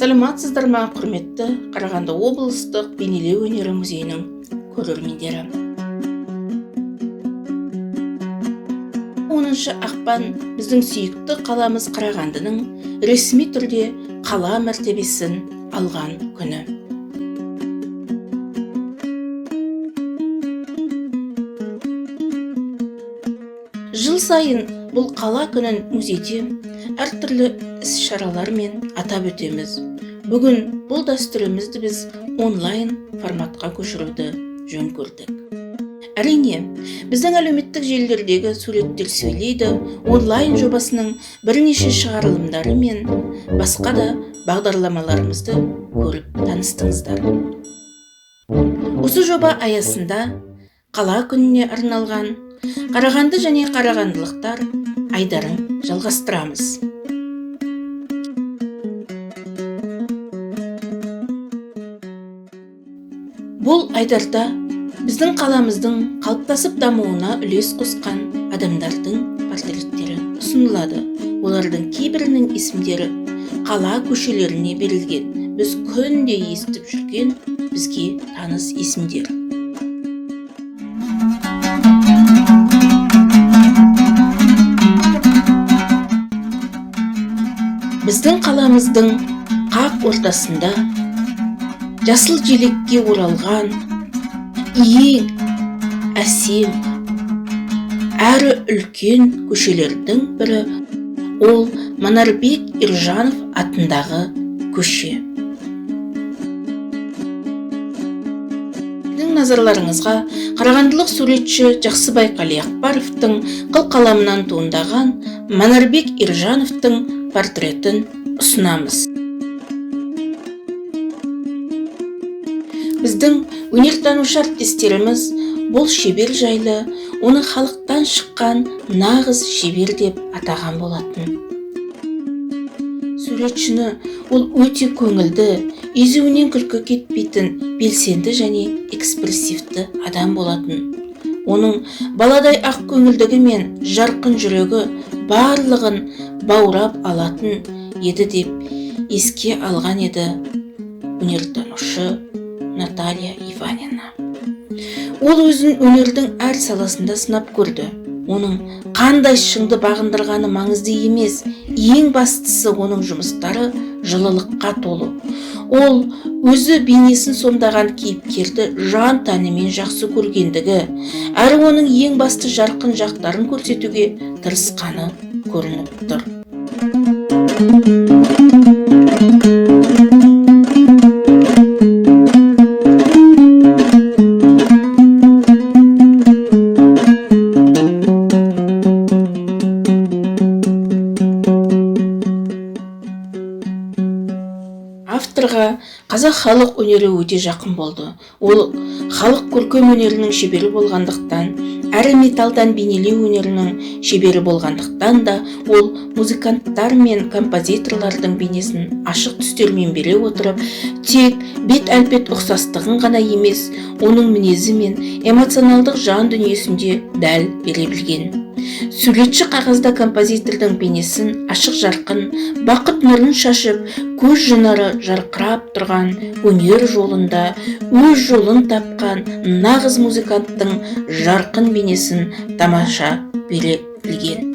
Саламатсыздар ма, құрметті Қарағанды облыстық бейнелеу өнері музейінің көрермендері. 10 ақпан біздің сүйікті қаламыз Қарағандының ресми түрде қала мәртебесін алған күні. Жыл сайын бұл қала күнін музейде әртүрлі іс-шаралармен атап өтеміз. Бүгін бұл дәстүрімізді біз онлайн форматқа көшіруді жөн көрдік. Әрине, біздің әлеуметтік желілердегі суреттер сөйлейді онлайн жобасының бірнеше шығарылымдары мен басқа да бағдарламаларымызды көріп таныстыңыздар. Осы жоба аясында қала күніне арналған Қарағанды және қарағандылықтар айдарын жалғастырамыз. Бұл айдарда біздің қаламыздың қалыптасып дамуына үлес қосқан адамдардың портреттері ұсынылады. Олардың кейбірінің есімдері қала көшелеріне берілген. Біз күнде естіп жүрген бізге таныс есімдер. Біздің қаламыздың қақ ортасында жасыл желекке оралған ең әсем әрі үлкен көшелердің бірі ол Манарбек Иржанов атындағы көше. Сіздің назарларыңызға қарағандылық суретші Жақсыбай Қалиақбаровтың қылқаламынан туындаған Манарбек Иржановтың портретін ұсынамыз. Біздің өнертанушы әріптестеріміз бұл шебер жайлы оны халықтан шыққан нағыз шебер деп атаған болатын. Суретшіні ол өте көңілді, езуінен күлкі кетпейтін, белсенді және экспрессивті адам болатын. Оның баладай ақ көңілдігі мен жарқын жүрегі барлығын баурап алатын еді деп еске алған еді өнертанушы Наталья Иванина. Ол өзін өнердің әр саласында сынап көрді. Оның қандай шыңды бағындырғаны маңызды емес, ең бастысы оның жұмыстары жылылыққа толы. Ол өзі бейнесін сомдаған кейіпкерді жан тәнімен жақсы көргендігі, әрі оның ең басты жарқын жақтарын көрсетуге тырысқаны көрініп тұр. Авторға қазақ халық өнері өте жақын болды. Ол халық көркем өнерінің шебері болғандықтан, әрі металдан бейнелеу өнерінің шебері болғандықтан да ол музыканттар мен композиторлардың бейнесін ашық түстермен бере отырып, тек бет әлпет ұқсастығын ғана емес, оның мінезі мен эмоционалдық жан дүниесінде дәл бере білген. Суретші қағазда композитордың бейнесін ашық жарқын, бақыт нұрын шашып, көз жынары жарқырап тұрған өнер жолында өз жолын тапқан нағыз музыканттың жарқын бейнесін тамаша бере білген.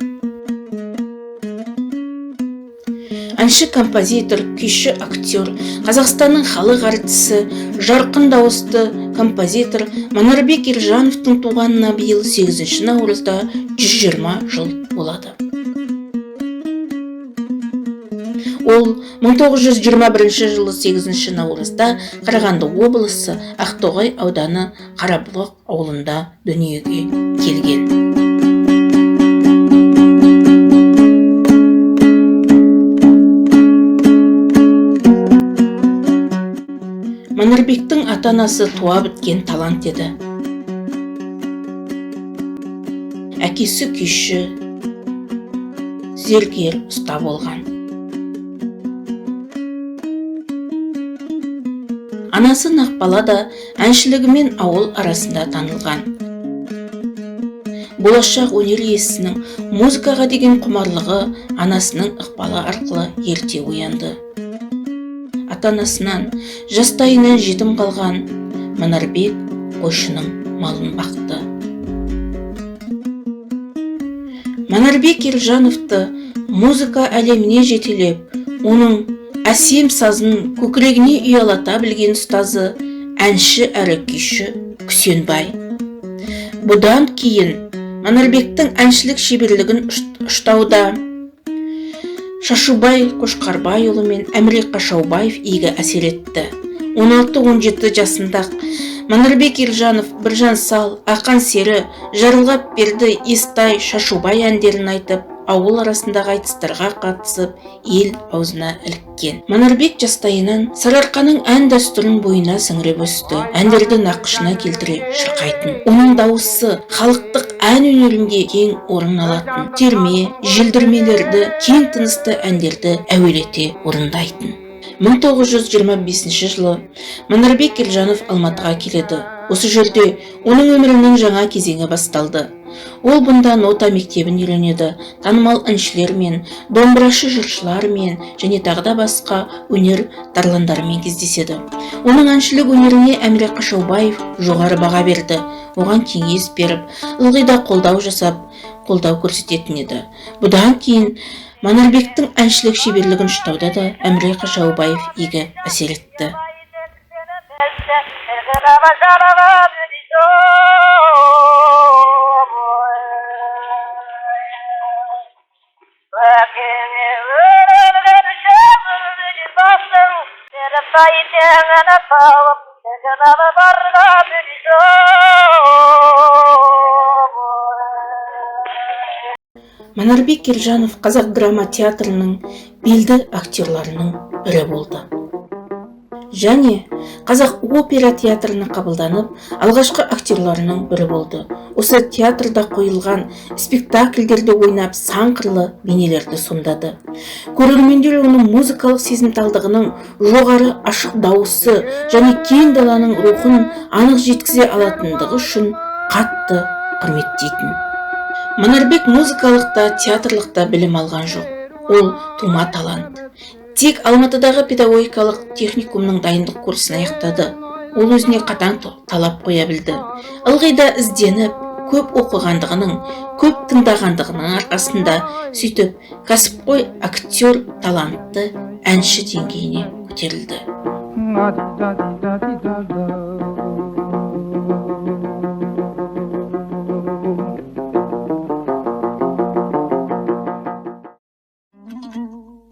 Әнші композитор, күйші актер, Қазақстанның халық артисі, жарқын дауысты композитор Манарбек Иржановтың туғанына биыл 8 наурызда 120 жыл болады. Ол 1921 жылы 8 наурызда Қарағанды облысы Ақтоғай ауданы Қарабұлақ ауылында дүниеге келген. Манарбектің ата-анасы туа біткен талант еді. Әкесі күйші, зергер ұста болған. Анасы Нақбала да әншілігімен ауыл арасында танылған. Болашақ өнер иесінің музыкаға деген құмарлығы анасының ықпалы арқылы ерте оянды. Ата-анасынан жастайынан жетім қалған Манарбек қойшының малын бақты. Манарбек Елжановты музыка әлеміне жетелеп, оның әсем сазын көкірегіне ұялата білген ұстазы әнші әрі күйші Күсенбай. Бұдан кейін Манарбектің әншілік шеберлігін ұштауда Шашубай Қошқарбайұлы мен Әміре Қашаубаев игі әсер етті. 16-17 жасында Манарбек Елжанов Біржан Сал, Ақан Сері, Жарылғап Берді, Естай, Шашубай әндерін айтып, ауыл арасындағы айтыстарға қатысып, ел аузына іліккен. Манарбек жастайынан Сарыарқаның ән дәстүрін бойына сіңіріп өсті. Әндерді нақышына келтіре шырқайтын. Оның дауысы халықтық ән өнерінде кең орын алатын. Терме, желдірмелерді, кең тынысты әндерді әуелете орындайтын. 1925 жылы Манарбек Елжанов Алматыға келеді. Осы жерде оның өмірінің жаңа кезеңі басталды. Ол бұнда нота мектебін үйренеді, танымал әншілермен, домбырашы жыршылармен және тағда басқа өнер тарландарымен кездеседі. Оның әншілік өнеріне Әміре Қашаубаев жоғары баға берді. Оған кеңес беріп, ылғи да қолдау жасап, қолдау көрсететін еді. Бұдан кейін Манарбектің әншілік шеберлігін ұштауда да Әміре Қашаубаев игі әсер етті. Манарбек Елжанов қазақ драма театрының белді актерларының бірі болды. Және қазақ опера театрына қабылданып, алғашқы актерларының бірі болды. Осы театрда қойылған спектакльдерді ойнап, сан қырлы бейнелерді сомдады. Көрермендер оның музыкалық сезімталдығының жоғары ашық дауысы және кең даланың рухын анық жеткізе алатындығы үшін қатты құрметтейтін. Манарбек музыкалықта, театрлықта білім алған жоқ. Ол тума талант. Тек Алматыдағы педагогикалық техникумның дайындық курсын аяқтады. Ол өзіне қатаң талап қоя білді. Ылғи да ізденіп, көп оқығандығының, көп тыңдағандығының арқасында сөйтіп кәсіпқой актер талантты әнші деңгейіне көтерілді.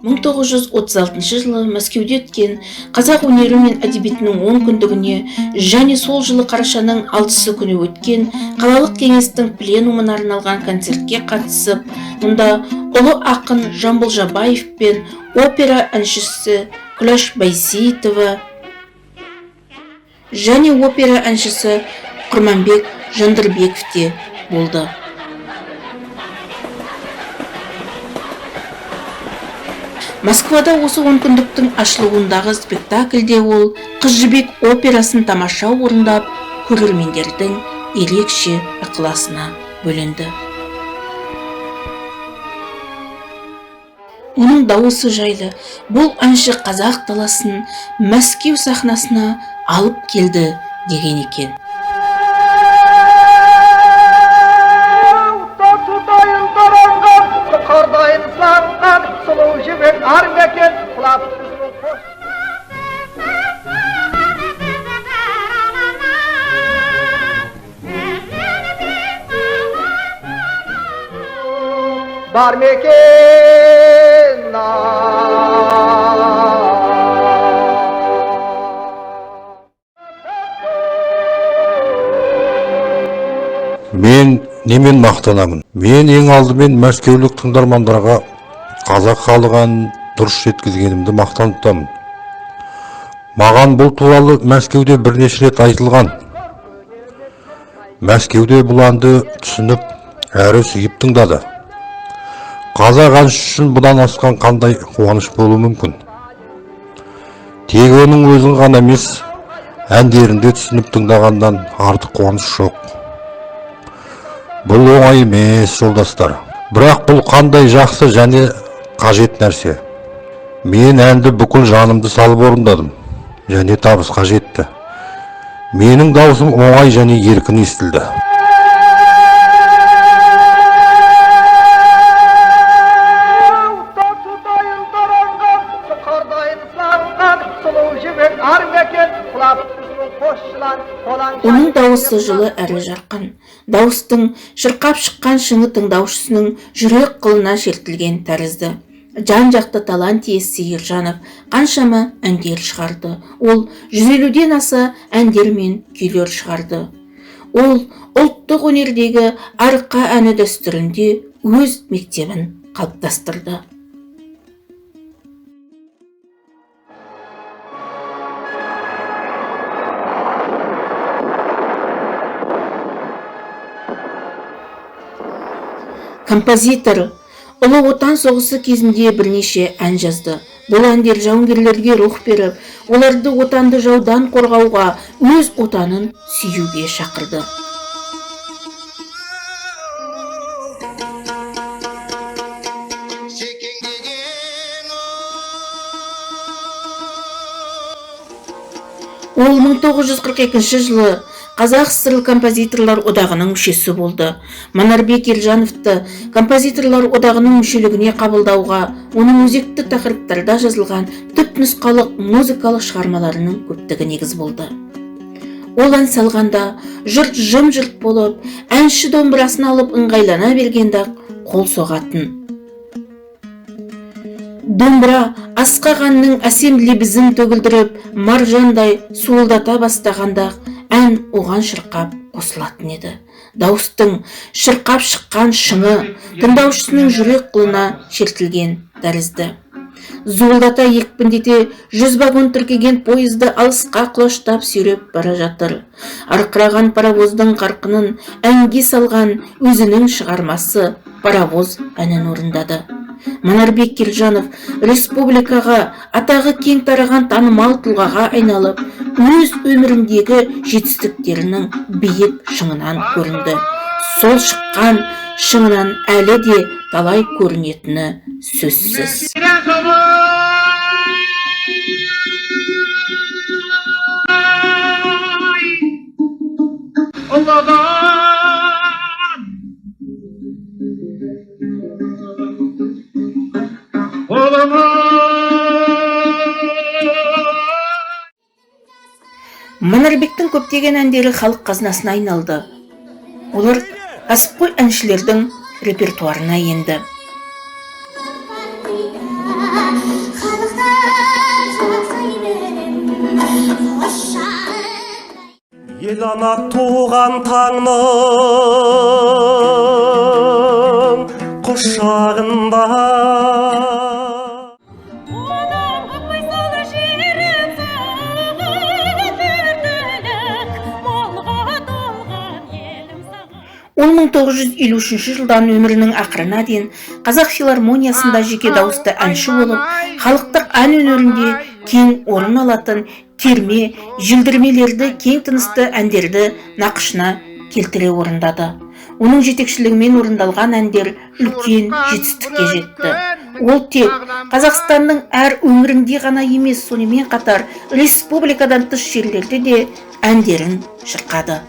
1936 жылы Мәскеуде өткен қазақ өнері мен әдебиетінің 10 күндігіне және сол жылы қарашаның 6 күні өткен қалалық кеңестің пленумына арналған концертке қатысып, мұнда ұлы ақын Жамбыл Жабаев пен опера әншісі Күләш Байсейітова және опера әншісі Құрманбек Жандырбеков те болды. Москвада осы 10 күндіктің ашылуындағы спектакльде ол Қыз жібек операсын тамаша орындап, көрермендердің ерекше ықыласына бөленді. Оның дауысы жайлы бұл әнші қазақ даласын Мәскеу сахнасына алып келді деген екен. Бар мекен Мен немен мақтанамын? Мен ең алдымен мәскеулік тыңдармандарға қазақ халық әнін дұрыс жеткізгенімді мақтан тұтамын. Маған бұл туралы Мәскеуде бірнеше рет айтылған. Мәскеуде бұл әнді түсініп, әрі сүйіп тыңдады. Қазақ әнші үшін бұдан асқан қандай қуаныш болуы мүмкін? Тек оның өзін ғана емес, әндерінде түсініп тыңдағандан артық қуаныш жоқ. Бұл оңай емес, жолдастар. Бірақ бұл қандай жақсы және қажет нәрсе. Мен әнді бүкіл жанымды салып орындадым, және табысқа жетті. Менің даусым оңай және еркін естілді. Оның дауысы жылы әрі жарқын. Дауыстың шырқап шыққан шыңы тыңдаушысының жүрек қылына шертілген тәрізді. Жан-жақты талант иесі Ержанов қаншама әндер шығарды. Ол 150-ден аса әндер мен күйлер шығарды. Ол ұлттық өнердегі арқа әні дәстүрінде өз мектебін қалыптастырды. Композитор Ұлы Отан соғысы кезінде бірнеше ән жазды. Бұл әндер жауынгерлерге рух беріп, оларды отанды жаудан қорғауға, өз отанын сүюге шақырды. Ол 1942 жылы Қазақ ССР композиторлар одағының мүшесі болды. Манарбек Елжановты композиторлар одағының мүшелігіне қабылдауға, оның өзекті тақырыптарда жазылған түпнұсқалық музыкалық шығармаларының көптігі негіз болды. Ол ән салғанда жұрт жым-жырт болып, әнші домбырасын алып ыңғайлана бергенде қол соғатын. Домбыра асқағанның әсем лебізін төгілдіріп, маржандай суылдата бастағанда ән оған шырқап қосылатын еді. Дауыстың шырқап шыққан шыңы тыңдаушысының жүрек қылына шертілген тәрізді. Зуылдата екпіндете 100 вагон тіркеген пойызды алысқа құлаштап сүйреп бара жатыр. Арқыраған паровоздың қарқынын әнге салған өзінің шығармасы «Паровоз» әнін орындады. Манарбек Елжанов республикаға атағы кең тараған танымал тұлғаға айналып, өз өміріндегі жетістіктерінің биік шыңынан көрінді. Сол шыққан шыңынан әлі де талай көрінетіні сөзсіз. Манарбектің көптеген әндері халық қазынасына айналды. Олар кәсіпқой әншілердің репертуарына енді. Ел ана туған таңның құшағында Ол 1953 жылдан өмірінің ақырына дейін Қазақ филармониясында жеке дауысты әнші болып, халықтық ән өнерінде кең орын алатын терме, желдірмелерді, кең тынысты әндерді нақышына келтіре орындады. Оның жетекшілігімен орындалған әндер үлкен жетістікке жетті. Ол тек Қазақстанның әр өңірінде ғана емес, сонымен қатар республикадан тыс жерлерде де әндерін шырқады.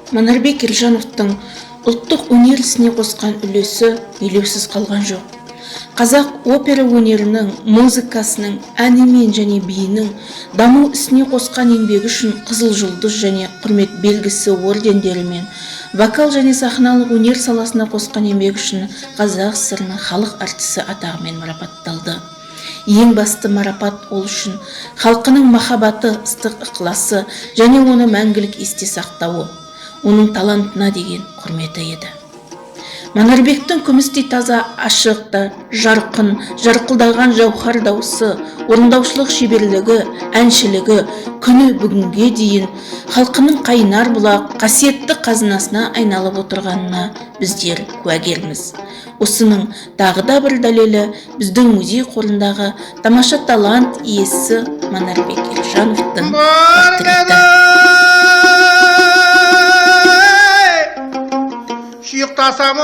Манарбек Елжановтың ұлттық өнер ісіне қосқан үлесі елеусіз қалған жоқ. Қазақ опера өнерінің, музыкасының, әнімен және биінің даму ісіне қосқан еңбегі үшін Қызыл жұлдыз және құрмет белгісі ордендерімен, вокал және сахналық өнер саласына қосқан еңбегі үшін Қазақ ССР-ның халық артисі атағымен марапатталды. Ең басты марапат ол үшін халқының махаббаты, ыстық ықыласы және оны мәңгілік есте сақтауы. оның талантына деген құрметі еді. Манарбектің күмістей таза, ашық та жарқын, жарқылдаған жауһар дауысы, орындаушылық шеберлігі, әншілігі күні бүгінге дейін халқының қайнар бұлақ, қасиетті қазынасына айналып отырғанына біздер куәгерміз. Осының тағы да бір дәлелі біздің музей қорындағы тамаша талант иесі Манарбек Елжановтың портреті. Шиықтасам